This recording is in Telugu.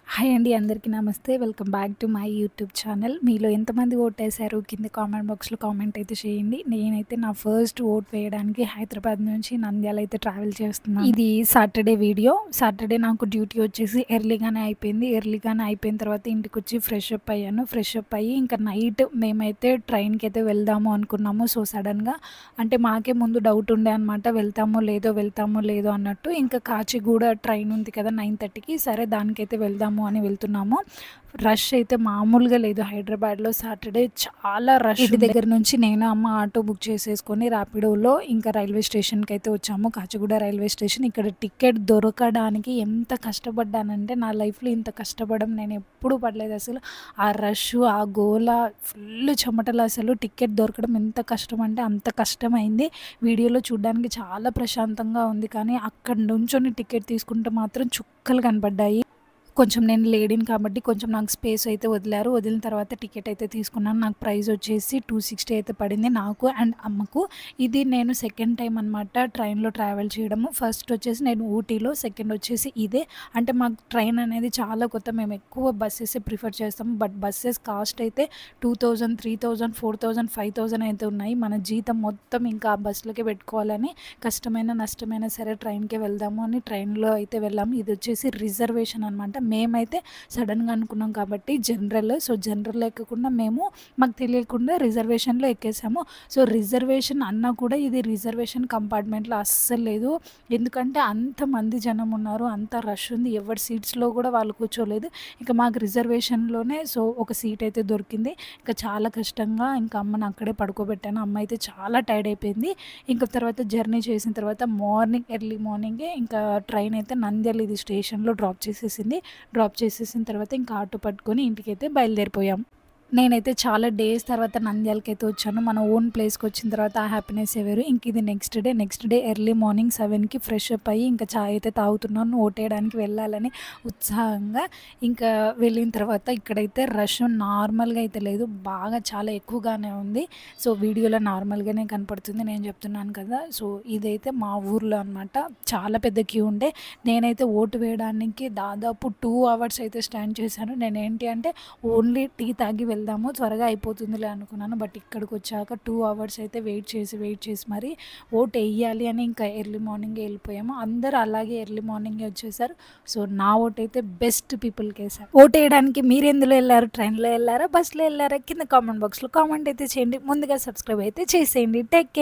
హాయ్ అండి, అందరికీ నమస్తే. Welcome back to my YouTube channel. మీలో ఎంతమంది ఓటేశారు కింద కామెంట్ బాక్స్లో కామెంట్ అయితే చేయండి. నేనైతే నా ఫస్ట్ ఓట్ వేయడానికి హైదరాబాద్ నుంచి నంద్యాల అయితే ట్రావెల్ చేస్తున్నాను. ఇది సాటర్డే వీడియో. సాటర్డే నాకు డ్యూటీ వచ్చేసి ఎర్లీగానే అయిపోయిన తర్వాత ఇంటికి వచ్చి ఫ్రెష్ అప్ అయ్యాను. ఫ్రెష్ అప్ అయ్యి ఇంకా నైట్ మేమైతే ట్రైన్కి అయితే వెళ్దాము అనుకున్నాము. సో సడన్గా అంటే మాకే ముందు డౌట్ ఉండే అనమాట, వెళ్తామో లేదో అన్నట్టు. ఇంకా కాచిగూడ ట్రైన్ ఉంది కదా 9:30కి, సరే దానికైతే వెళ్దాము అని వెళ్తున్నాము. రష్ అయితే మామూలుగా లేదు. హైదరాబాద్లో సాటర్డే చాలా రష్. ఇంటి దగ్గర నుంచి నేను అమ్మ ఆటో బుక్ చేసేసుకొని ర్యాపిడోలో ఇంకా రైల్వే స్టేషన్కి అయితే వచ్చాము. Kacheguda railway station. ఇక్కడ టికెట్ దొరకడానికి ఎంత కష్టపడ్డానంటే నా లైఫ్లో ఇంత కష్టపడడం నేను ఎప్పుడూ పడలేదు అసలు. ఆ రష్, ఆ గోల, ఫుల్ చెమటలు. అసలు టికెట్ దొరకడం ఎంత కష్టం అంటే అంత కష్టమైంది. వీడియోలో చూడడానికి చాలా ప్రశాంతంగా ఉంది, కానీ అక్కడ నుంచొని టికెట్ తీసుకుంటే మాత్రం చుక్కలు కనపడ్డాయి. కొంచెం నేను లేడీని కాబట్టి కొంచెం నాకు స్పేస్ అయితే వదిలారు. వదిలిన తర్వాత టికెట్ అయితే తీసుకున్నాను. నాకు ప్రైస్ వచ్చేసి 260 అయితే పడింది, నాకు అండ్ అమ్మకు. ఇది నేను సెకండ్ టైం అనమాట ట్రైన్లో ట్రావెల్ చేయడము. ఫస్ట్ వచ్చేసి నేను ఊటీలో, సెకండ్ వచ్చేసి ఇదే. అంటే మాకు ట్రైన్ అనేది చాలా కొత్త. మేము ఎక్కువ బస్సెస్ ప్రిఫర్ చేస్తాము. బట్ బస్సెస్ కాస్ట్ అయితే 2000, 3000, 4000, 5000 అయితే ఉన్నాయి. మన జీతం మొత్తం ఇంకా ఆ బస్సులకే పెట్టుకోవాలని కష్టమైన నష్టమైనా సరే ట్రైన్కే వెళ్దాము అని ట్రైన్లో అయితే వెళ్ళాము. ఇది వచ్చేసి రిజర్వేషన్ అనమాట. మేమైతే సడన్గా అనుకున్నాం కాబట్టి జనరల్. సో జనరల్ ఎక్కకుండా మాకు తెలియకుండా రిజర్వేషన్లో ఎక్కేసాము. సో రిజర్వేషన్ అన్నా కూడా ఇది రిజర్వేషన్ కంపార్ట్మెంట్లో అస్సలు లేదు. ఎందుకంటే అంతమంది జనం ఉన్నారు, అంత రష్ ఉంది. ఎవరి సీట్స్లో కూడా వాళ్ళు కూర్చోలేదు. ఇంకా మాకు రిజర్వేషన్లోనే సో ఒక సీట్ అయితే దొరికింది. ఇంకా చాలా కష్టంగా ఇంకా అమ్మని అక్కడే పడుకోబెట్టాను. అమ్మ అయితే చాలా టైర్డ్ అయిపోయింది. ఇంకా తర్వాత జర్నీ చేసిన తర్వాత ఎర్లీ మార్నింగే ఇంకా ట్రైన్ అయితే నంద్యాల ఇది స్టేషన్లో డ్రాప్ చేసేసిన తర్వాత ఇంకా ఆటో పట్టుకొని ఇంటికైతే బయలుదేరిపోయాం. నేనైతే చాలా డేస్ తర్వాత నంద్యాలకైతే వచ్చాను. మన ఓన్ ప్లేస్కి వచ్చిన తర్వాత ఆ హ్యాపీనెస్ వేరు. ఇంక ఇది నెక్స్ట్ డే ఎర్లీ మార్నింగ్ 7కి ఫ్రెష్ అప్ అయ్యి ఇంకా చాయ్ అయితే తాగుతున్నాను, ఓటేయడానికి వెళ్ళాలని ఉత్సాహంగా. ఇంకా వెళ్ళిన తర్వాత ఇక్కడైతే రష్ నార్మల్గా అయితే లేదు, బాగా చాలా ఎక్కువగానే ఉంది. సో వీడియోలో నార్మల్గానే కనపడుతుంది, నేను చెప్తున్నాను కదా. సో ఇదైతే మా ఊర్లో అనమాట. చాలా పెద్ద క్యూ ఉండే. నేనైతే ఓటు వేయడానికి దాదాపు 2 hours అయితే స్టాండ్ చేశాను. నేనేంటి అంటే ఓన్లీ టీ తాగి వెళ్దాము, త్వరగా అయిపోతుందిలే అనుకున్నాను. బట్ ఇక్కడికి వచ్చాక 2 hours అయితే వెయిట్ చేసి మరి ఓట్ వేయాలి అని ఇంకా ఎర్లీ మార్నింగే వెళ్ళిపోయాము. అందరూ అలాగే ఎర్లీ మార్నింగే వచ్చేసారు. సో నా ఓట్ అయితే బెస్ట్ పీపుల్కి వేసారు. ఓట్ వేయడానికి మీరు ఎందులో వెళ్ళారు? ట్రైన్లో వెళ్ళారా, బస్సులో వెళ్ళారా? కింద కామెంట్ బాక్స్లో కామెంట్ అయితే చేయండి. ముందుగా సబ్స్క్రైబ్ అయితే చేసేయండి. Take care.